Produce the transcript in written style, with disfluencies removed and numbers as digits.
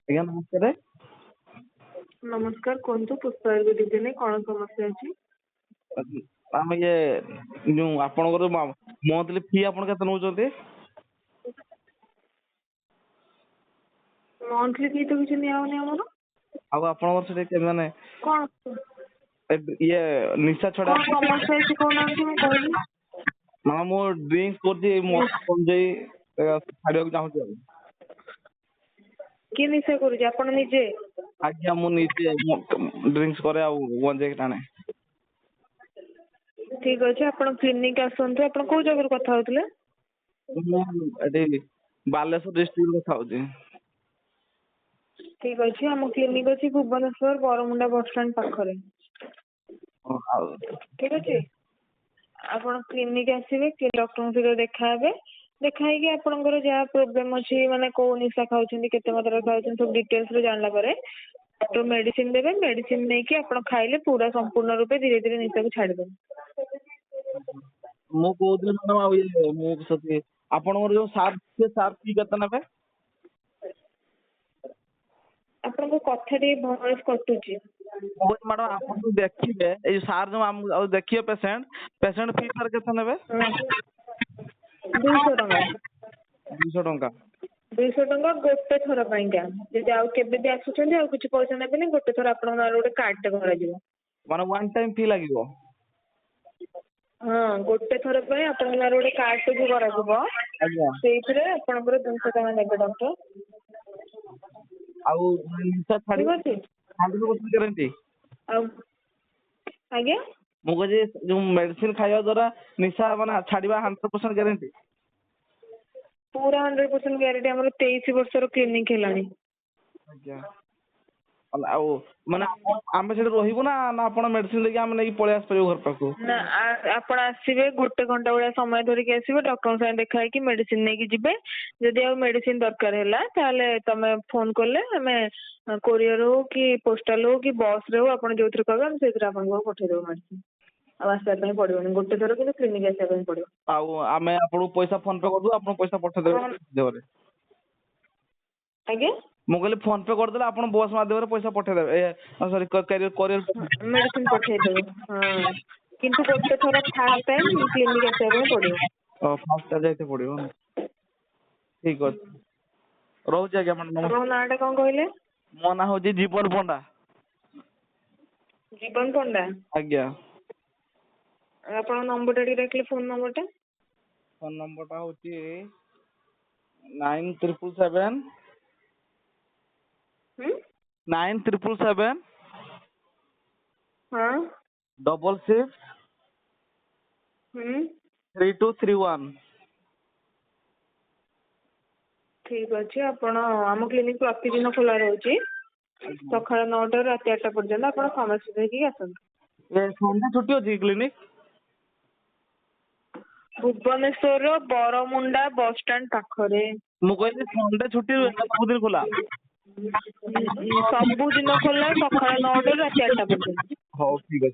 ଆଜ୍ଞା ନମସ୍କାର। ନମସ୍କାର, କୁହନ୍ତୁ। ପୁଷ୍ପା ଦିଦିନି, କ'ଣ ସମସ୍ୟା ଅଛି? ଆମେ ଯୋଉ ଆପଣଙ୍କର ମନ୍ଥଲି ଫି ଆପଣ କେତେ ନେଉଛନ୍ତି? ମନ୍ଥଲି ଫି ତ କିଛି ନିଆ ହଉନି ଆମର। ଆଉ ଆପଣଙ୍କର ସେଠି ମାନେ କ'ଣ ନିଶା ଛଡା କ'ଣ ସମସ୍ୟା ଅଛି କହୁନାହାନ୍ତି, ମୁଁ କହିବି। ମୁଁ ଡ୍ରିଙ୍କ୍ସ କରୁଛି, ଗଞ୍ଜେଇ ଛାଡିବାକୁ ଚାହୁଁଛି ଆଉ। କିଏ ନିଶା କରୁଛି? ଆପଣ ନିଜେ? ଆଜ୍ଞା ମୁଁ ନିଜେ ଡ୍ରିଙ୍କ୍ସ କରେ ଆଉ ଗଞ୍ଜେଇ ଟାଣେ। ଠିକ ଅଛି, ଆପଣ କ୍ଲିନିକ ଆସନ୍ତୁ। ଆପଣ କୋଉ ଜାଗାରୁ କଥା ହଉଥିଲେ? ମୁଁ ଏଠି ବାଲେଶ୍ୱର ଡିଷ୍ଟ୍ରିକ୍ଟରୁ କଥା ହଉଛି। ଠିକ ଅଛି, ଆମ କ୍ଲିନିକ ଅଛି ଭୁବନେଶ୍ୱର ବରମୁଣ୍ଡା ବସଷ୍ଟାଣ୍ଡ ପାଖରେ। ଠିକ ଅଛି, ଆପଣ କ୍ଲିନିକ ଆସିବେ, ଡକ୍ଟରଙ୍କ ସହିତ ଦେଖା ହେବେ। ଦେଖା ହେଇକି ଆପଣଙ୍କର ଯାହା ପ୍ରୋବ୍ଲେମ ଅଛି, ମାନେ କୋଉ ନିଶା ଖାଉଛନ୍ତି, କେତେ ମାତ୍ରାରେ ଖାଉଛନ୍ତି, ସବୁ ଡିଟେଲ୍ସରେ ଜାଣିଲା ପରେ ଡକ୍ଟର ମେଡିସିନ ଦେବେ। ମେଡିସିନ ନେଇକି ଆପଣ ଖାଇଲେ ପୁରା ସମ୍ପୂର୍ଣ୍ଣ ରୂପେ ଧୀରେ ଧୀରେ ନିଶାକୁ ଛାଡ଼ିଦେବେ। ମୁଁ କହୁଥିଲି ମ୍ୟାଡାମ, ଆଉ ମୁଁ ସେଠି ଆପଣଙ୍କର ଯୋଉ ସାର୍ ଫି କେତେ ନେବେ? ଆପଣଙ୍କ କଥା ଟିକେ ଭଏସ କଟୁଛି। ମ୍ୟାଡାମ ଆପଣ ଯୋଉ ଦେଖିବେ, ଏଇ ସାର୍ ଯୋଉ ଆଉ ଦେଖିବେ ପେସେଣ୍ଟ ଫି ସାର୍ କେତେ ନେବେ? 200 ଟଙ୍କା। 200 ଟଙ୍କା। 200 ଟଙ୍କା ଗୋଟେ ଥର ପାଇଁକା। ଯଦି ଆଉ କେବେ ବି ଆସୁଛନ୍ତି ଆଉ କିଛି ପଇସା ନେବେନି। ଗୋଟେ ଥର ଆପଣଙ୍କ ନାଁରେ ଗୋଟେ କାର୍ଡଟେ କରାଯିବ। ମାନେ ୱାନ୍ ଟାଇମ୍ ଫି ଲାଗିବ? ହଁ, ଗୋଟେ ଥର ପାଇଁ ଆପଣଙ୍କ ନାଁରେ ଗୋଟେ କାର୍ଡଟେ ଯୋଉ କରାଯିବ, ଆଜ୍ଞା। ସେଇଥିରେ ଆପଣଙ୍କର 200 ଟଙ୍କା ନେବେ ଡକ୍ଟର। ଆଉ ନିଶା ଠିକ ଅଛି। 100% ଗ୍ୟାରେଣ୍ଟି? ଆଉ ଆଜ୍ଞା, ମୁଁ କହୁଛି ଯୋଉ ମେଡିସିନ ଖାଇବା ଦ୍ୱାରା ନିଶା ମାନେ ଛାଡିବା 100% ଗ୍ୟାରେଣ୍ଟି? ପୁରା 100% ଗ୍ୟାରେଣ୍ଟି। ଆମର 23 ବର୍ଷର କ୍ଲିନିକ ହେଲାଣି। ଆଜ୍ଞା। ଆଉ ମାନେ ଆମେ ସେଠି ରହିବୁ ନା ଆପଣ ମେଡିସିନ ଦେଇକି ଆମେ ନେଇକି ପଳେଇ ଆସିପାରିବୁ ଘର ପାଖକୁ? ନା, ଆପଣ ଆସିବେ, 1 ଘଣ୍ଟା ଭଳିଆ ସମୟ ଧରିକି ଆସିବେ। ଡକ୍ଟରଙ୍କ ସାଙ୍ଗେ ଦେଖା ହେଇକି ମେଡିସିନ ନେଇକି ଯିବେ। ଯଦି ଆଉ ମେଡିସିନ ଦରକାର ହେଲା ତାହେଲେ ତମେ ଫୋନ କଲେ ଆମେ କୋରିଅର ହଉ କି ପୋଷ୍ଟାଲ ହଉ କି ବସ ରେ ହଉ, ଆପଣ ଯୋଉଥିରେ କହିବେ ଆମେ ସେଇଥିରେ ଆପଣଙ୍କୁ ପଠେଇଦେବୁ ମେଡିସିନ। ଆଉ ଆସିବା ପାଇଁ ପଡିବନି। ଗୋଟେ ଥର କିନ୍ତୁ କ୍ଲିନିକ ଆସିବା ପାଇଁ ପଡିବ। ଆଉ ଆମେ ଆପଣଙ୍କୁ ପଇସା ଫୋନ ପେ କରିଦେବୁ, ଆପଣ ପଇସା ପଠେଇଦେବେ ଦେବରେ? ଆଜ୍ଞା, ମୁଁ କହିଲି ଫୋନ ପେ କରିଦେଲେ ଆପଣ ବସ୍ ମାଧ୍ୟମରେ ପଇସା ପଠେଇଦେବେ? ସରି, ମେଡିସିନ ପଠେଇଦେବୁ। ହଁ, କିନ୍ତୁ ଗୋଟେ ଥର ଫାଷ୍ଟ ଟାଇମ କ୍ଲିନିକ ଆସିବା ପାଇଁ ପଡିବ। ଫାଷ୍ଟ ଯାଇତେ ପଡିବ। ଠିକ ଅଛି, ରହୁଛି ଆଜ୍ଞା ମ୍ୟାଡ଼ାମ। ଆପଣଙ୍କ ନାଁ ଟା କ'ଣ କହିଲେ? ମୋ ନାଁ ହଉଛି ଜୀବନ ପଣ୍ଡା। ଜୀବନ ପଣ୍ଡା? ଆଜ୍ଞା। ଆପଣଙ୍କ ନମ୍ବରଟା ଟିକେ ଦେଖିଲେ, ଫୋନ ନମ୍ବରଟା। ଫୋନ ନମ୍ବରଟା ହଉଛି 9777 9777 ହଁ 66 3231। ଠିକ ଅଛି, ଆପଣ ଆମ କ୍ଲିନିକ ପ୍ରତିଦିନ ଖୋଲା ରହୁଛି। ସକାଳ 9ଟାରୁ ରାତି 8ଟା ପର୍ଯ୍ୟନ୍ତ। ଆପଣ ସମସ୍ତେ ଦେଇକି ଆସନ୍ତୁ। ସନ୍ଧ୍ୟା ଛୁଟି ଅଛି କ୍ଲିନିକ? ଭୁବନେଶ୍ୱରର ବରମୁଣ୍ଡା ବସଷ୍ଟାଣ୍ଡ ପାଖରେ। ମୁଁ କହିଲି ସନ୍ଡେ ଛୁଟି ରୁହେ ନା ସବୁଦିନ ଖୋଲା? ସବୁଦିନ ଖୋଲା, ସକାଳ 9ଟାରୁ ରାତି 8ଟା ପର୍ଯ୍ୟନ୍ତ। ହଉ ଠିକ ଅଛି।